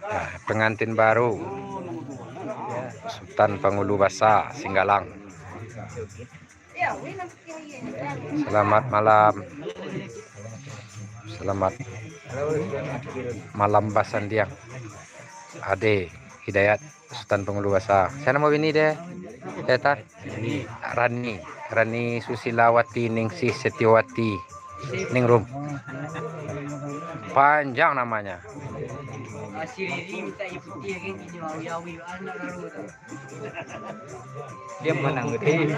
Nah, pengantin baru Sultan Pangulu Basa Singgalang. Selamat malam. Selamat malam Basandiang. Ade Hidayat Sultan Pangulu Basa. Saya mau ini deh. Eta Rani Susilawati Ningsih Setiawati Ningrum. Panjang namanya. Dia menang gede.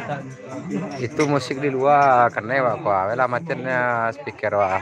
Itu musik di luar karena wah kok lah macamnya speaker wah.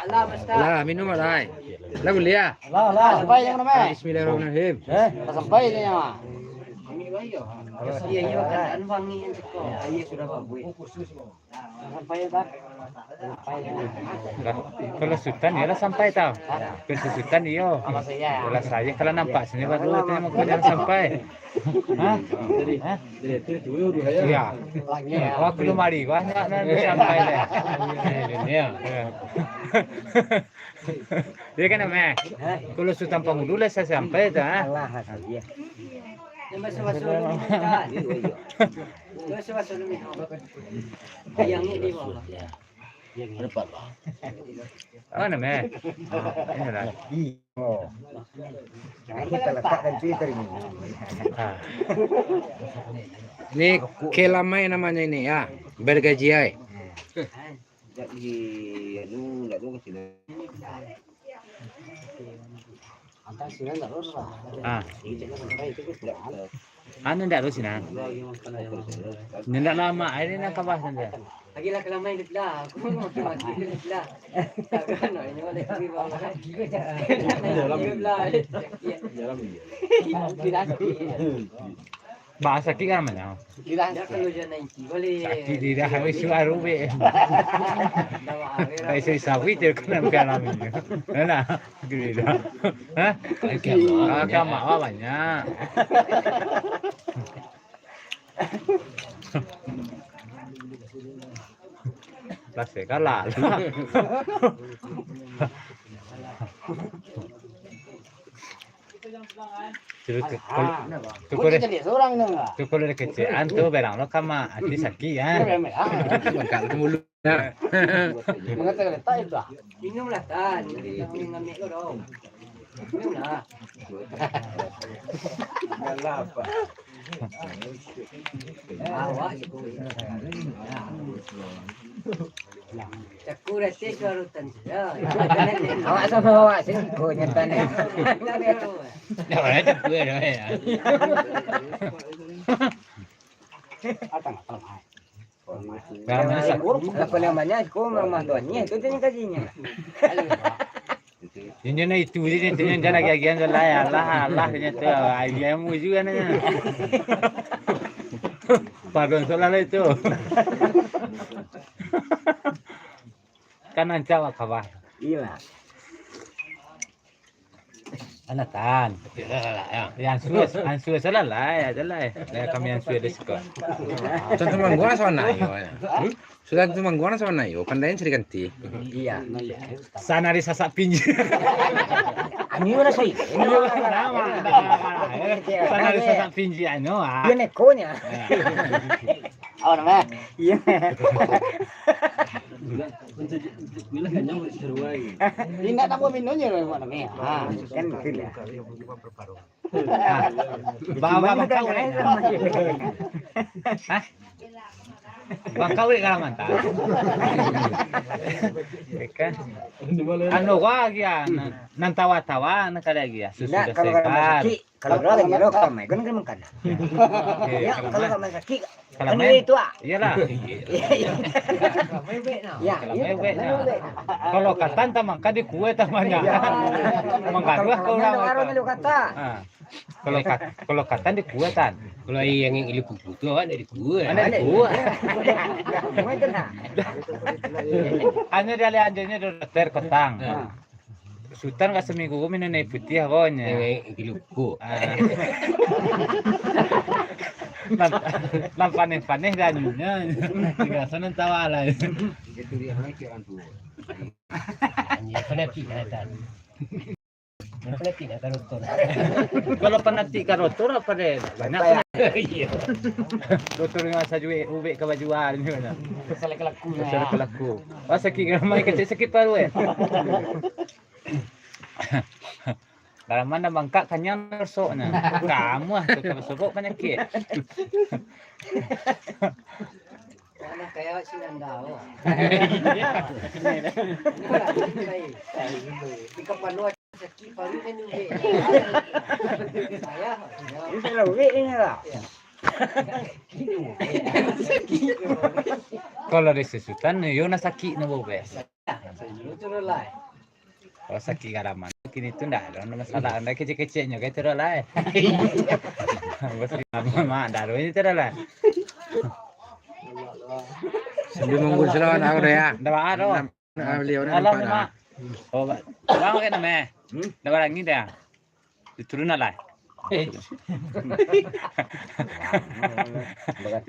Lah minum lah. Lah boleh ya? Lah, sampai yang namanya. Bismillahirrahmanirrahim. Sampai ini mah. Iya kan wangi itu. Iya sudah bagus. Sampai tak. Kalau sultan ya lah sampai tau. Kalau sultan iyo. Kalau saya kalau nampak sini baru tanya mau jangan sampai. Hah? Iya. Wah belum mari wah nanti sampai deh. Ini ya. Dia kan namanya. Kalau sultan Pangulu lah saya sampai dah. Yang masuk-masuk kan. Masuk-masuk yang ini bawah. Oh namanya. Ini lah. Kita letakkan Twitter ini. Ini kelamai namanya ini ya. Bergajiai. Jadi enggak tahu ke sini. Antar sini enggak usah. Ah. Anu ndak terus nah. Ndak lama ini nak kawasan dia. Lagi lah kelamai di belah. Aku mau mati di belah. Kan ini boleh di bawah. Di belah. Bahasa kita namanya. Dia kalau jangan naik boleh. Sakit dia habis suara be. Kayak saya sawi dia kena kalamin. Nah, gitu. Hah? Agama banyak. Lah kalah. Kalau kecil, tuh berang lo kama hati sakit ya. Bangkal mulut. Mengatakan letak itu. Minum lah kan. Jadi ngambil lo dong. Minum lah. Enggak apa. Awak Caku rasa kerutan sudah. Awak sama awak sih kau nyatanya. Ya mana cepu ya. Apa namanya? Kau rumah tuannya itu tanya kajinya. Ini na itu dia tanya jangan lagi Allah dia tu idea mu juga nanya. Pardon soal itu. Kanan cawa kabar. Iya. Anatan. Ansur salah lah, adalah. Kami ansur diskon. Sudah tumangguan sama nayo. Sudah tumangguan sama nayo. Pandain seri ganti. Iya. Sana di sasak pinji. Ani ora sih. Sana di sasak pinji ano ah. Dia nekonya. Oh nama. Iya. Tidak tahu minumnya loh namanya. Ah, kan betul ya. Bawa bangkau. Hah? Bangkau di Kalimantan. Kan? Ano lagi ya? Nantawa-tawa na kada lagi ya. Tidak Susudah kalau kalau sekar. sakit, kalau lagi nyerok sama kan kan makan. Ya kalau kalau sakit, Kalau kan main itu ah. iyalah. Ya, Mewek na. Kalau katan tamang kadi kue tamanya. Mangkadua kalau kalau orang lu kata. Kalau katan di kue tan. Kalau yang ili kuku tu kan dari gua. Ada di kue. Cuma itu nah. Anya dari anjanya dokter ketang. Sultan ka seminggu minum air putih awalnya. Yang ili kuku. Panih-panih danyunya. Tiga sana tawa lah. Itu dia orang orang tua. Hanya penati kan. Penati kan doktor. Kalau penati karotor apa deh? Banyak. Iya. Dokter yang asa juga ubek ke bajuan ni mana. Salah kelaku. Salah kelaku. Pas sakit ramai kecil paru Dalam mana bangkak kanyang rusuknya. Kamu ah tu rusuk penyakit. Mana kayak sinandao. Di kapan sakit paru kan ubi. Saya. Ini salah wek ini lah. Kalau resusutan yo na sakit na bobe. Betul lah. Kalau sakit garaman kini tu ndak ada masalah anda kecil-kecilnya kayak tu lah. Bos mama daru ini tu lah. Sambil menggul selawan aku dah ya. Ndak ada. Beliau ni Alam nampak mak. dah. Oh, bang ke nama? Ndak barang ni dah. Diturun lah.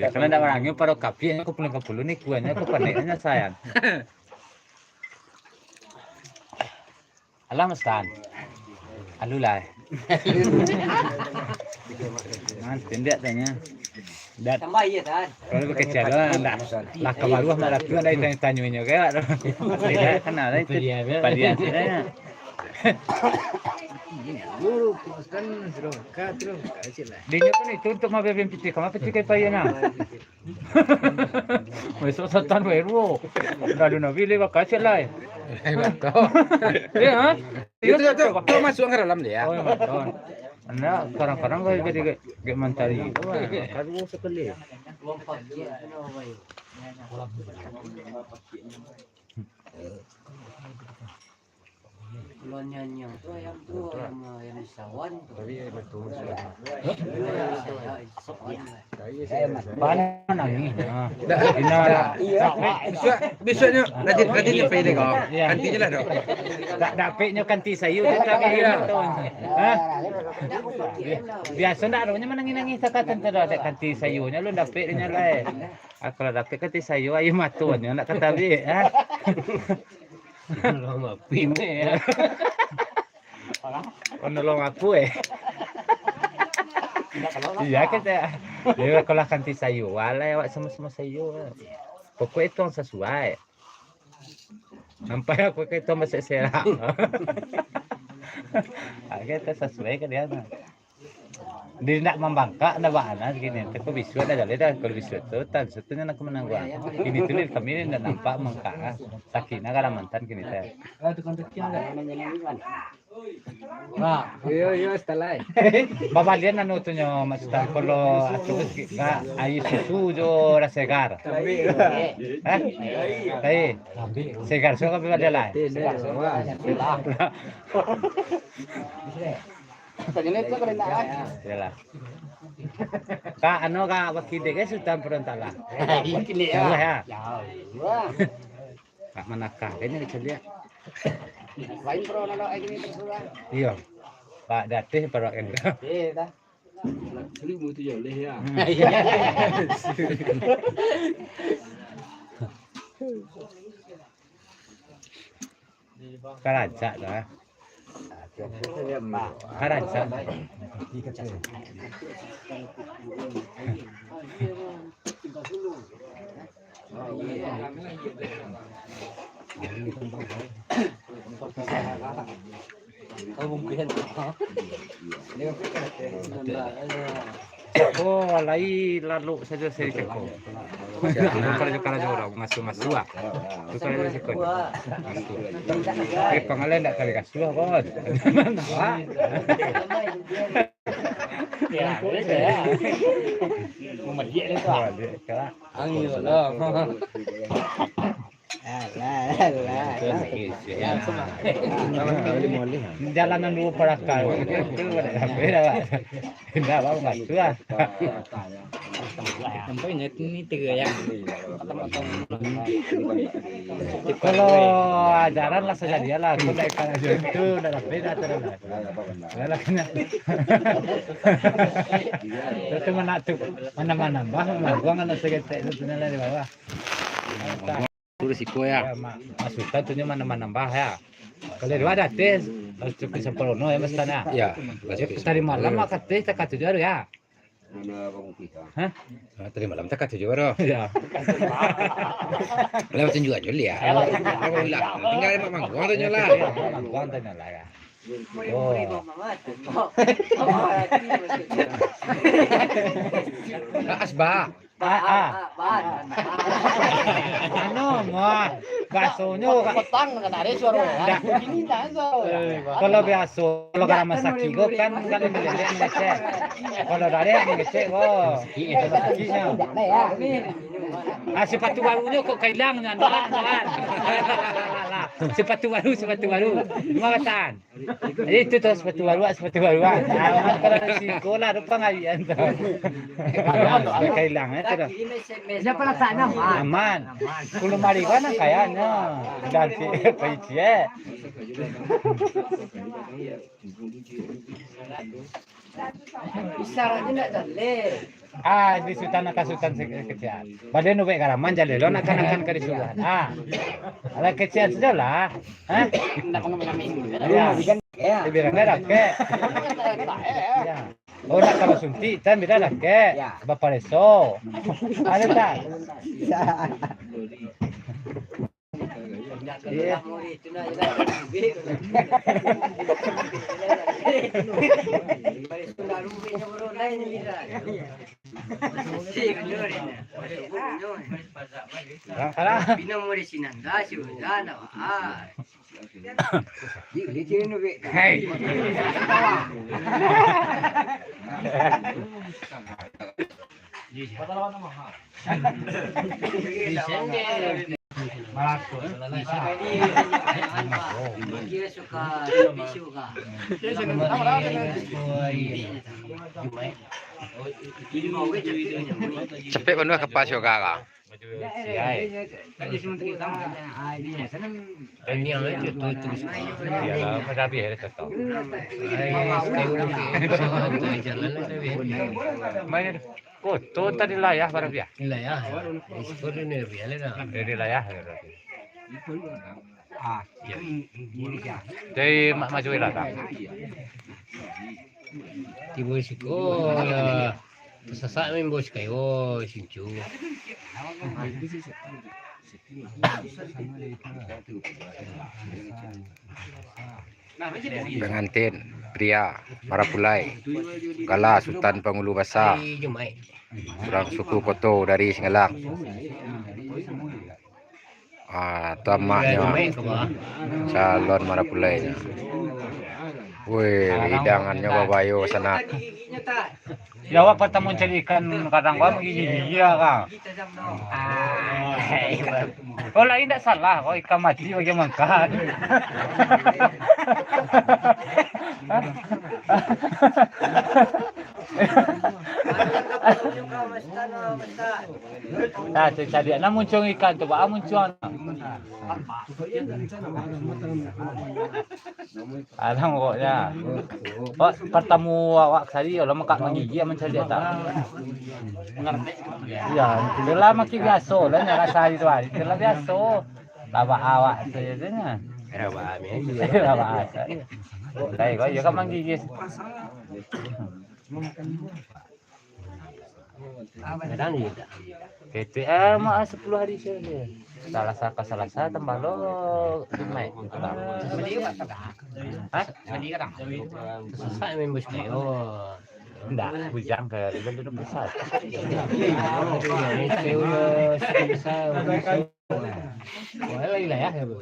Ya kalau ndak barangnya para kapi aku pulang ke puluh ni kuahnya aku pandainya sayang. Alam stan. Alulai. Nanti dia tanya. Dat Tambah ya kan. kalau kecil lah lah kemaruah malah tu ada yang tanyanya kayak tidak kenal itu padian saya. Guru kan terus kasih lah. Dia kan itu untuk mau bebem piti, kamu piti kayak payahnya. Besok setan baru. Lalu nabi lewat kasih lah. Betul. Ya, Itu masuk ke dalam dia. Oh, betul. Anda kadang-kadang kayak mentari itu, kalau sekali. Lompat dia ano ba yun? Kulonnya tu ayam sawan tu. Paano nangis? Besoknya nanti nyampai deh kau. Nanti je lah dok. Tak dapatnya kanti sayu tu tak kaya tu. Biasa ndak ada mana nangis takatan tu ada kanti sayunya lu dapat dia lah. Kalau dapat kanti sayu ayu matuannya nak kata bi. Lama pime ya. Nolong aku Iya kita. Dia kalau kanti sayu, walai awak semua sayu. Pokok itu yang sesuai. Nampak aku itu masih serak. Kita sesuai ke dia. Dia nak membangkak, nak bahana begini. Tapi bisu ada jalan dah. Kalau bisu tu, tak setunya nak menang gua. Ini tulis kami ni dah nampak mengkak. Sakina kalau mantan kini teh. Wah, yo setelah. Babalian anu tu nyo maksudnya kalau aku ka air susu jo rasegar. Hah? Segar so ka babalian lai. Yalah. Ka ano ka wakide ke sultan perontala. Wakil Ya. Kak manakah kayaknya dia. Lain pro nalo ay gini terus. Iya. Pak Datih parok kan. Seribu tu je boleh ya. Karaja dah. Karaja. Oh, alai lalu saja seri ceko. Kalau karaja orang masuk ah. Tu kalau ceko. Pangalen tak kali kasuh bos. Ya, boleh ya. Mau dia ni tu. Angin lah. Jalanan dulu perakal. Itu ada beda pak. Tidak apa nggak tua. Sampai nyet ni tiga yang. Kalau ajaran lah saja dia lah. Kalau ikan aja itu dah beda terus. Lah kena. Itu mana tu mana bah gua nggak segitu itu nilai di bawah. Risiko ya. Masukan tu mana bah ya. Kalau dua ada tes, harus cukup sempurna ya mestinya. Ya. Tadi malam mak tes tak tu ya. Hah? Tadi malam tak kata juga. Ya. Lewat tunjuk aja ya. Aku bilang, tinggal mak manggung tu nyala. Manggung tu nyala ya. Memori mama Asbah. Ano mo? Baso nyo. Petang kan ada suara. Ini tak suara. Kalau biasa, kalau garam masaki go kan kalau milih ngecek. Kalau dari ngecek go. Sakinya. Sepatu barunya kok kailang nyandalan. Sepatu baru. Mawatan. Itu tuh sepatu baru. Kalau risiko lah rupa ngawian tu. Kailang Dia pelaksanaan aman. Kalau marihuana kayaknya dan si PIC. Isyaratnya nak dalil. Di sultan kecil. Badan nubek garaman jale lo nak ke disuruhan. Ala kecil saja lah. Nak mengamin. Ya. Bilang dah ke. Ya. Oh nak kalau suntik kan bila dah ke. Bapa reso. Ada tak? Memori tu nak jalan lebih. Baris tu nak rubinya baru lain ni dah. Si kunjur ini. Kalau Bina memori sinan dah sudah nak. Hey. Malako. Dia suka bisu ka. Cepet penuh kepas yoga ka. Ini yang itu. Ya, pada biar tetap. Main foto tadi layah pada biar. Inilah ya. Sekolah ni real lah. Dari layah. Dari maju lah tak. Tiba sekolah. Sasak main bos kayo sincu. Pengantin pria Marapulai, Gala Sultan Pengulu Basah, Jumai. orang suku Koto dari Singalang. Tamaknya calon Marapulainya. Wih, hidangannya babayo sangat. Ya awak pertama cari ikan kadang gua menggigit dia kan. Oh lain tak salah, kau ikan mati bagi makan. Nah, tadi nak muncul ikan tu, muncul Ada pokoknya. Oh, pertemu awak tadi kalau makak menggigi mencari tak. Ya, itulah makin biasa lah nak rasa itu aja. Itulah biasa. Laba awak saja nya. Laba asa. Baik, kau juga menggigi. Kadang gitu. Itu mah 10 hari saja. Salah satu tambah lo dimai. Hah? Susah main bos kayo. Enggak, bujang ke itu duduk besar. Kayo susah. Wala ila ya bu.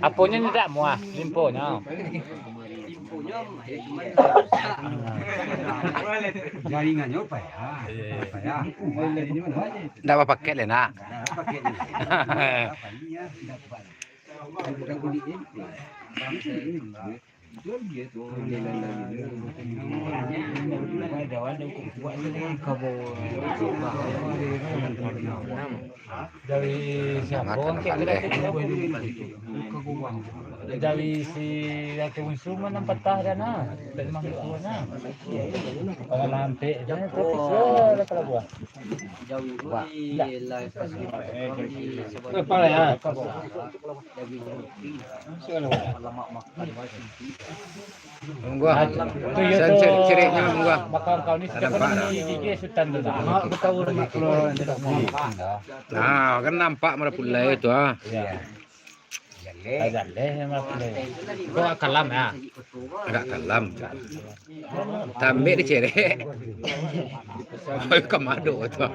Aponya tidak muah, limponya. Jaringannya apa ya? Apa ya? Ndak apa pakai le nak. Dari siapa? Dari si Laki Musuh mana patah dah na. Dari masuk na. Kalau lampe, jangan tapi sudah kalau buah. Apa ya? Gua. Ciri-cirinya gua. Bakal kau ni siapa ni gigi sultan tu dah. Mak tahu rumah keluar tidak mau. Nah, kan nampak merah pulai itu ah. Ya. Ada leh mak pulai. Kau kalam ya. Agak kalam. Tambah di cerek. Oh, kamado itu.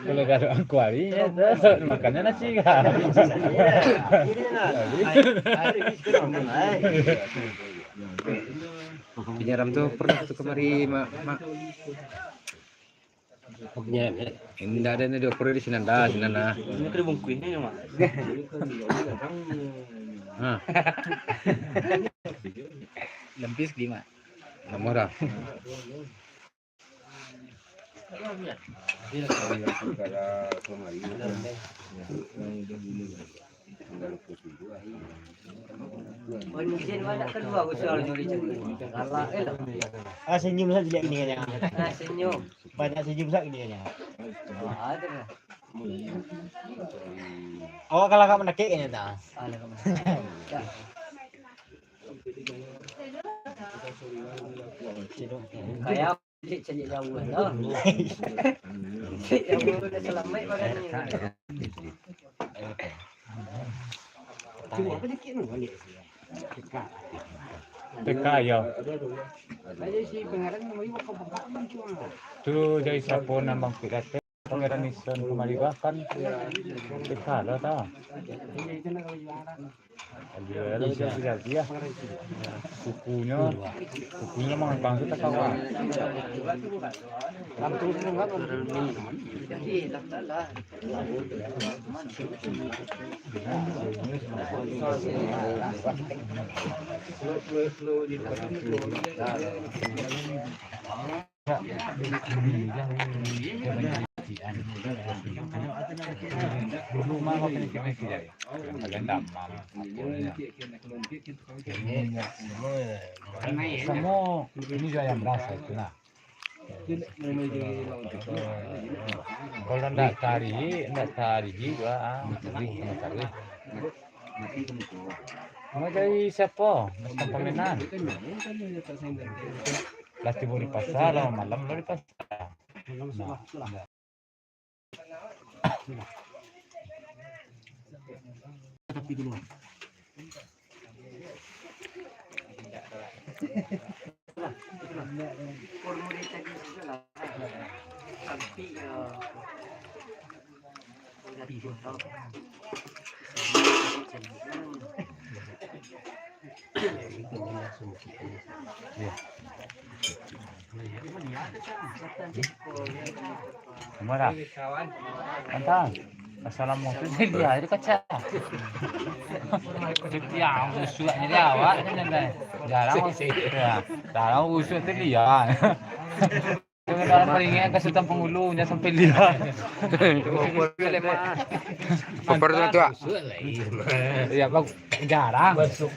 Kalau ada akuari, makannya nasi kan. Penyeram tuh pernah tuh kemari mak. Indah ada nih dioper di sini dah, sini nah. Ini kena bungkuinnya mak. Hah, Lempis lima. nomor dah. Mungkin ada kedua besar nyuri cerita. Kalah Senyum saja dia ini kan. senyum. Banyak senyum saja ini kan. Ada lah. Oh kalau kamu nak kayaknya dah. Ada kamu. Kayak cek jauh lah. Cek jauh udah selamat badannya. TK ya. Ada si pengarang mau ibu kau bapak cuma. Tu dari siapa nambang pirat. Pangeran Ison kemari bahkan TK lah ta. Ada lah dia. Kukunya memang bangsa tak kawan. Jadi tak lah. Rumah kau kena tidak. Kalian damam. Semua ini juga yang berasa itu lah. Kalau ndak cari juga, cari. Mau dari siapa? Mesti pemenan. Lagi mau di pasar, malam mau di pasar. Tapi dulu. Formula tadi sudah lah. Tapi Gimana? Antang. Assalamualaikum. Dia itu kaca. Dia usuknya dia awak jarang ya. Jarang usuk tu dia. Dalam palingnya ke Sultan Pengulunya sampai lihat. Popor tu tua. Ya bang jarang. Masuk.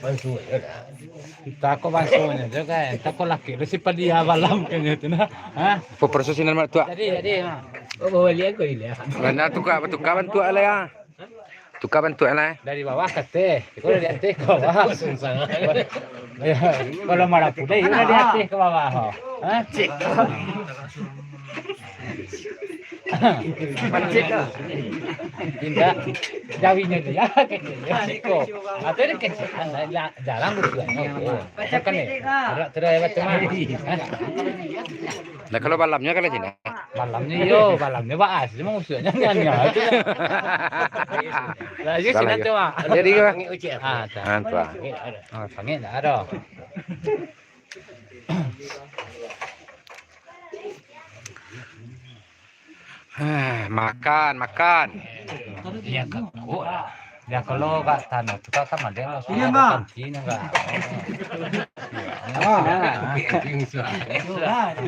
Kita kok masuknya juga. Kita kok laki lu si dia malam kayaknya tu nah. Hah? Popor susinan mak tua. Jadi. Oh, bawa lihat kau ini. Mana tukar bantu ala ya. Tukar bantu ala. Dari bawah ke teh. Kalau dari atas ke bawah. Kalau marah pula, itu dari atas ke bawah. Hah? Cek. Pancik lah. Tidak. Jawinya dia kecilnya. Siko. Atau dia kecil. Jarang betul. Kan ni. Terus macam mana? Nah kalau malamnya kalau sini. Malamnya baas. Dia mau usulnya nyanyi. Lagi sini tu mah. Jadi ke? Ah, Tua. Pangit dah ada. Makan. Ya kau. Ya kalau kat tanah tu kan ada Iya, Mak. kantin enggak.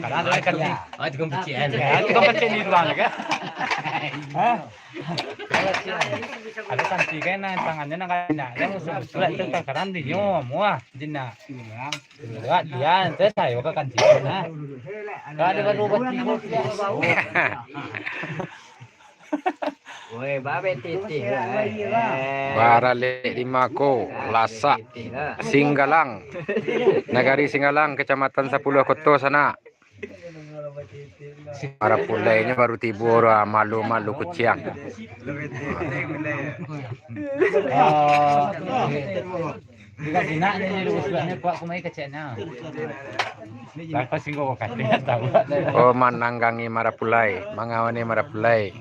Kadang ada kantin. Oh, itu kompetisi. Itu kompetisi di ruang kan? Hah? Ada kantin kan tangannya nak kena. Dia musuh itu kadang dia semua jina. Enggak dia nanti saya ke kantin nah. Kalau ada baru baju Woi, babe titik lah. Barale Limako, Lasak, Singgalang. Nagari Singgalang, Kecamatan 10 Koto sana. Para pulainya baru tidur malu-malu kuciang. Jika jinak ni lu usulnya kuat kumai kecilnya. Lepas singgo katanya tahu. Oh mananggangi marapulai, mangawani marapulai.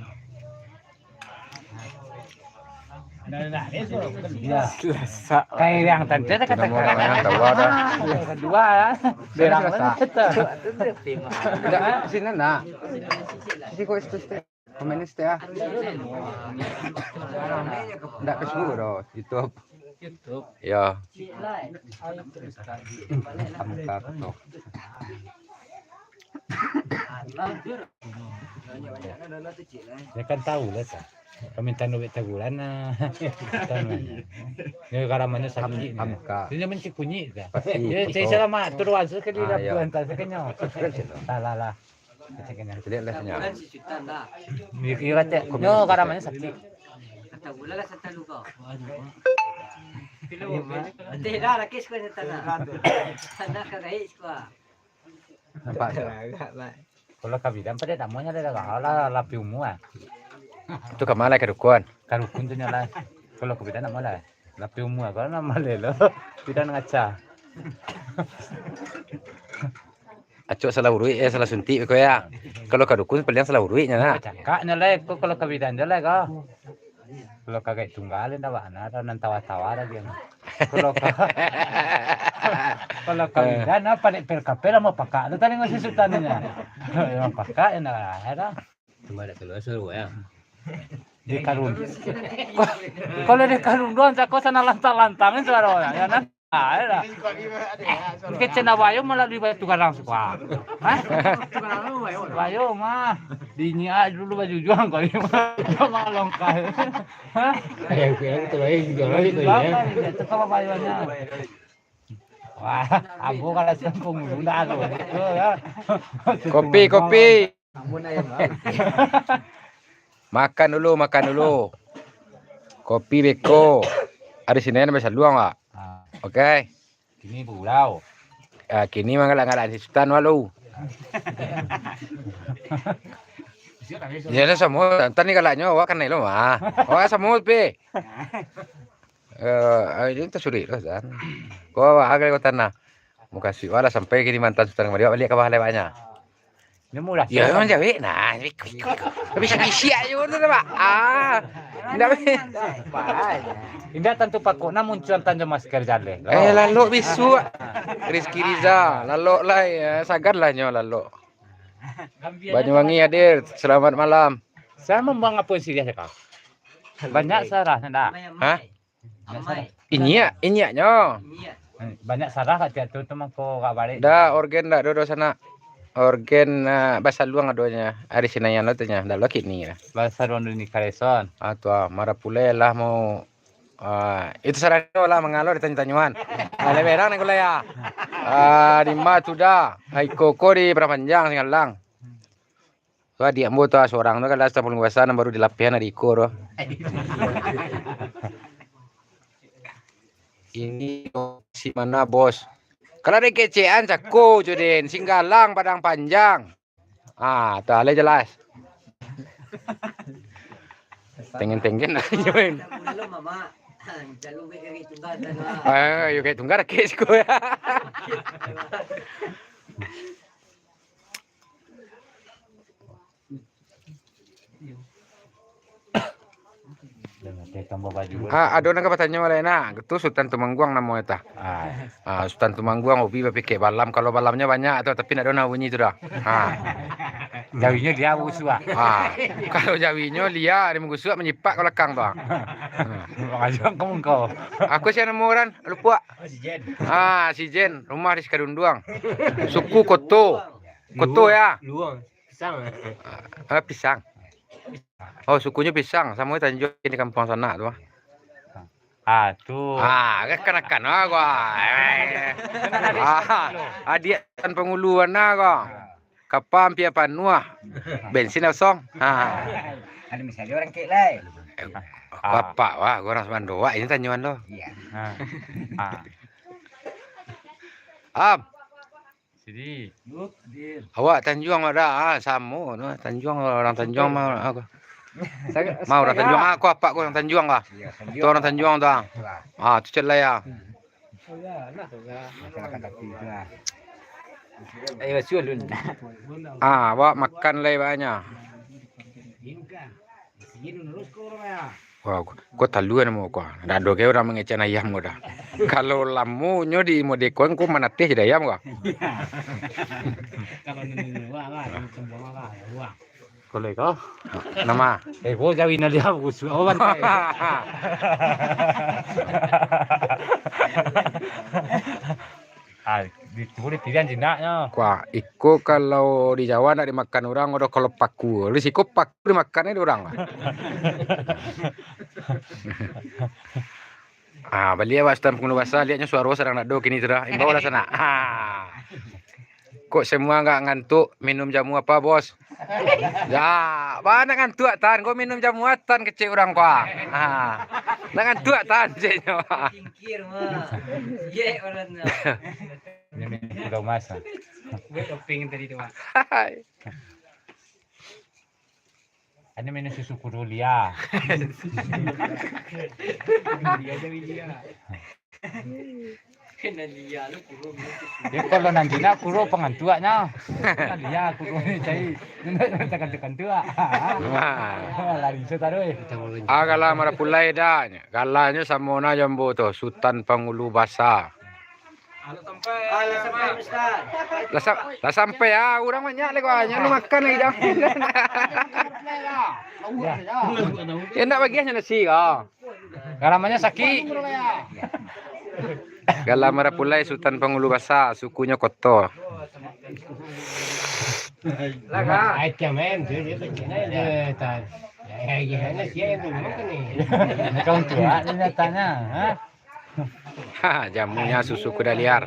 Ya. Kayak yang tadi kita katakan. Tahu ada. Kedua ya. Berang kita. Tidak sini nak. Sini kau itu komunis ya. Tidak kesuruh doh YouTube. Ya. Ya kan tahu lah sah. Kami minta duit teguran nah. Ni karamannya sakit. Dia mencik kunyi dah. Dia saya selamat turuan sekali dah bulan tak sekenya. Lah. Tidak lah senyap. Dia kata, "Yo karamannya sakit." Kata gula lah santa lupa. Tidak lagi sekolah tanah. Tanah kagak sekolah. Nampak tak? Kalau kabidan pada namanya ada lah piumu ah. Itu kemalai kedukun. Karukun tu nyala. Kalau kabidan nak malai. Lah piumu ah kalau nama lelo. Tidak ngaca. Acuk salah urut salah suntik kau ya. Kalau kedukun paling salah urutnya nak. Cakak nyala kalau kabidan nyala kau. Kalau kagak tunggalin dah mana ada nan tawa-tawa dah dia. Kalau kabidan apa nek perkapela mau pakak tu tadi ngasi sultannya. Mau pakak nah ada. Cuma ada keluar suruh ya. Di karun. Kalau di karun doang cakap sana lantang-lantangin suara orang ya nah. Ada. Mungkin cina bayo melalui batu karang suka. Hah? Bayo mah dinya dulu baju juang kau ini mah longkar. Hah? Yang tu baik juga itu ya. Itu kau bayonya. Wah, aku kalau sempung dah tu. Kopi. Makan dulu. Kopi beko. Ada sini ada bahasa luang ah. Okey. Ini pulau. Kini mangalang-alang si Sultan walu. Ya na semua. Entar ni galaknya awak kan lo mah. Awak semua pe. Ini tu suri lah kan. Kau agak kau tanah. Muka si wala sampai kini mantan Sultan kembali balik ke bahalai banyak. Ini murah. Ya memang jawi. Nah, tapi sia-sia aja tu Pak. Ndak Indah tentu paku na muncul tanjo masker jale. lalu bisu. Rizky Riza, lalu lah ya, sagar lah nyo lalu. Banyuwangi hadir. Selamat malam. Saya membuang apa sih dia kau? Banyak sarah ndak? Hah? Amai. Ini nyo. Iya. Banyak sarah kat dia tu teman ko gak balik. Dah organ dah dodo sana. Organ bahasa luang adonya. Hari Senayan lo tanya. Dah lo kini lah. Bahasa Rondo ni Kareson. Tua marah pule lah mau itu sarano lah mengalor di tanyuan. Ada berang nih ya. Di tu dah. Hai koko di Prapanjang singalang. Wah dia mau tuh seorang tu kan last tahun penguasaan baru dilapihan dari iko doh. Ini si mana bos? Kalau ada kecean cako Jodin, Singgalang Padang Panjang. Tuh ale jelas. Tengen-tengen aja main. Lalu mama. Jalur kayak gitu kan. Yuk kayak tunggar kes ko ya. Dia tambah baju. Ado na kabatanya wala na. Itu Sultan Tumangguang namo eta. Sultan Tumangguang hobi bapike balam kalau balamnya banyak atau tapi nak dona bunyi tu dah. Jawinya dia usua. Kalau jawinya lia dia menggusuk menyipak ke belakang tu. Ngajak kamu kau. Aku siapa nama orang? Lupa. Si Jen, rumah di Sekadunduang. Suku Koto. Koto ya. Luang. Pisang. Pisang. Oh, sukunya pisang. Sama Tanjung di kampung sana tu. Tuh. Kan gua. Dia kan penguluan gua. Kapam pia panua. Bensin kosong. Ada misalnya orang kek lah. Bapak wah, gua orang Semandoa ini Tanjuan lo. Iya. Sini. Awak Tanjuang ada Samo tu. Tanjuang orang Tanjuang mau aku. Mau orang Tanjuang aku apa aku orang Tanjuang kah? Tu orang Tanjuang tu. Tu celai ya. Masyarakat aktif lah. Ayo sulun. Awak makan lagi banyak. Wah, kau tahu kan mau kau. Dah dua kali orang mengecen ayam kau dah. Kalau lamunya di mode kau mana teh di ayam kau. Kalau nunggu wah, semua wah. Boleh kau? Nama? Gua jawin dia usu. Oh bantai. Boleh pilihan jinaknya. Wah, iko kalau di Jawa nak dimakan orang, orang kalau paku. Risiko paku dimakannya di orang. Beli awak Sultan Penggulu Basah, lihatnya suara sedang nak do kini sudah. Imbau lah sana. Kok semua enggak ngantuk minum jamu apa, Bos? Ya, mana ngantuk tan? Kau minum jamu tan kecil orang kau. Nak ngantuk tan jenya. Tingkir mah. Ye orangnya. Ini udah masa. Gue toping tadi tu. Ini minum susu kurulia. Dia jadi dia. Kena dia lu kurung. Ya kalau nanti nak kuro pengantuaknya. Dia kuro ni cai. Tekan tua. Lari setaruh. Agala marapulai dah. Galanya sama na jambu tu Sultan Penggulu Basah. Sampai Ustaz. Lah sampai orang banyak lagi kau. Lu makan lagi dah. Ya nak bagi hanya nasi kau. Garamnya sakit. Gala marapulai Sultan Penggulu Basah, sukunya Koto. Ai men, dia begini tak. Ya siapa tu makan ni. Kau tua ni tanya, Jamunya susu kuda liar.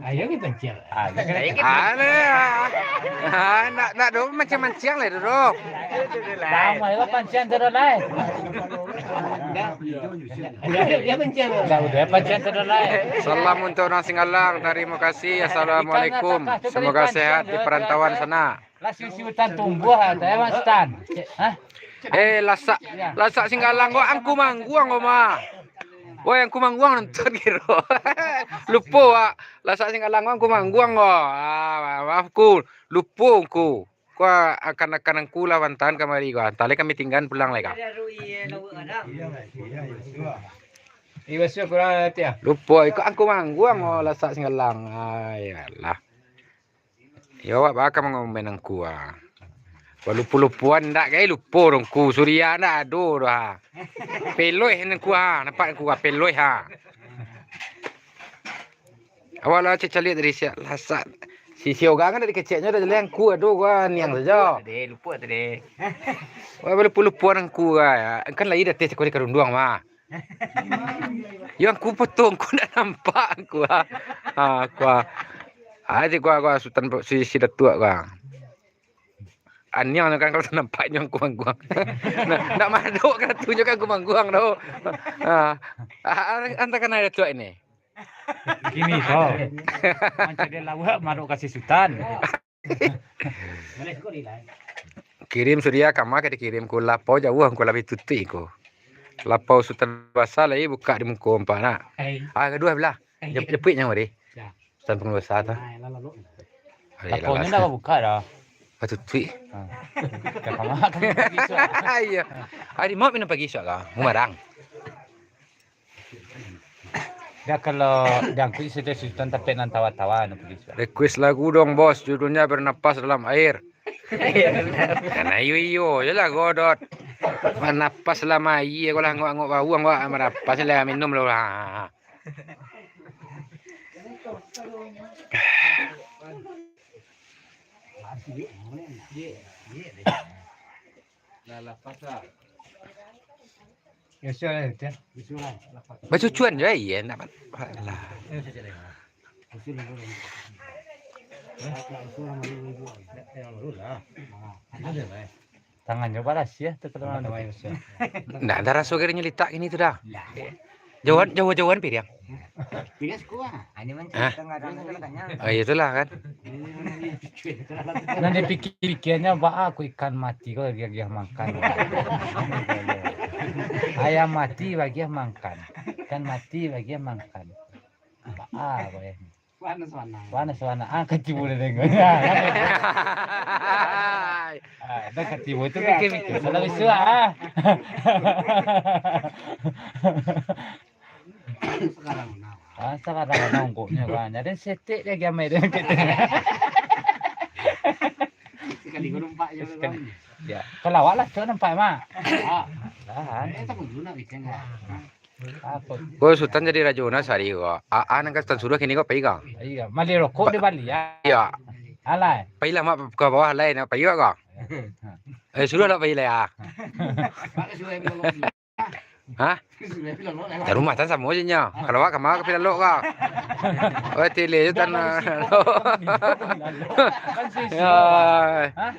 Ayo kita cek. Nak dulu macam-macam lah dulu. Lama itu pancian terus lah. Dia pancian. Udah pancian terus lah. Salam untuk orang Singgalang. Terima kasih. Assalamualaikum. Semoga sehat di perantauan sana. Lah hutan tumbuh ada Mas Tan. Lasak Singgalang kau angku mangguang kau mah. Wah, yang kumangguang nonton kiro. Lupa wak. Lasak sing alang kumangguang wak. Maafku. Lupa ku. Kau akan angku lawan tahan kamari kau. Tali kami tinggal pulang lagi. Iba siya kurang nanti ya. Lupa ikut aku mangguang oh lasak sing alang. Ayalah. Ya wak bakal mengomen angku ah. Lupa-lupuan ndak kayak lupa dong ku. Surya ndak aduh dah. Peloi nangku ha. Nampak aku peloi ha. Awal lah cek lihat dari siap lasak. Si Sioga kan dari kecilnya dah jalan ku aduh gua niang saja. Tadi lupa tadi. Wah lupa-lupuan angku ah. Kan lagi dah tes kau kerunduang mah. Yang ku potong ku ndak nampak aku ah. Aku ah. Aje gua sultan si datuk gua. Anyang kan kalau nampak nyong kumangguang. Ndak maduk kan tunjukkan kumangguang dah. Anta kan ada tua ini. Gini toh. Macam dia lawak maruk kasih sultan. Kirim Surya kama ke dikirim ku lapau jauh ku lebih tuti ku. Lapau sultan bahasa lagi buka di muka empat nak. Kedua belah. Jepitnya mari. Sultan penguasa tu. Laponya dah buka dah. Tuti. Kakak kan bisa. Iya. Hari mau minum pagi sok kau. Mumarang. Dia kalau dangkui sudah sultan tapi nan tawa-tawa nu pergi. Request lagu dong bos. Judulnya bernapas dalam air. Karena iyo je lah godot. Bernapas selama air. Kalau ngok bau ngok merapas lah minum lah. Ya sudah ya. Baju cuan je iya nak. Lah. Tangannya balas ya terkenal. Nah, ada rasa kira nyelitak ini tu dah. Jauhan piriang. Pilih kuah. Ini Hah? tengah katanya. Oh, itulah kan. Nanti pikirnya bah aku ikan mati kau dia makan. Ayam mati bagi makan. Ikan mati bagi makan. Bah boleh. Wana angkat tibu le dengo. Dah katibu itu pikir. Salah bisu ah. Sekarang nongkoknya kan. Ada setik dia gamai dia gitu. Sekali gua numpak je kan. Ya, kalau awak lah cok nampak mak. Lah, Tak perlu nak bikin kan. apa? Kau sultan jadi rajona sari kau. Anak kan sultan suruh kini kau pergi kau. Iya, mali rokok di Bali ya. Ya, Alai. pergi lah mak ke bawah lain pergi kau. Suruh lah pergi lah ya. Pak sudah bilang. Hah? Sudah bilang lo. Dari rumah tan sama je nya. Kalau awak kemana ke pilih kau. Oh tele je tan. Kan sih. Ya. Hah?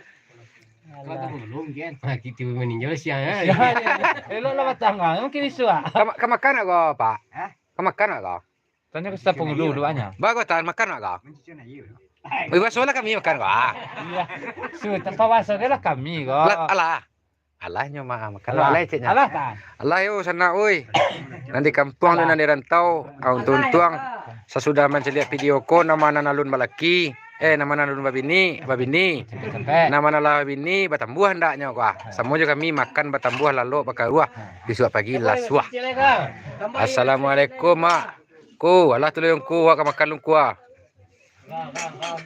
Kau tak belum kan. Kita meninjau siang Ya, elok lah batang mungkin isu ah. Kamu makan tak kau, Pak? Hah? Kamu makan tak kau? Tanya ke siapa penghulu doanya. Bagus tahan makan tak kau? Mencicil aja. Bebas soalnya kami makan kau. Iya. Su tanpa masuknya lah kami kok. Alah. Alahnya mah makan Alah, alah ceknya. alah tan. Allah yo sana oi. Nanti kampung tu nanti rantau, untung-untung sesudah mencelihat video ko nama alun balaki, nama alun babini, Sampai. nama nala babini batambuh hendaknya kuah. Semua juga kami makan batambuh lalu bakal ruah. Besok pagi laswah. Assalamualaikum mak. Ku, Allah tolong ku wak makan lu kuah.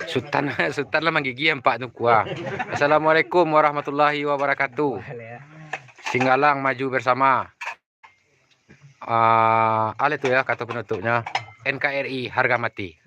Sultan lah menggigi empat tu kuah. Assalamualaikum warahmatullahi wabarakatuh. Singgalang maju bersama. Ale tu ya kata penutupnya. NKRI harga mati.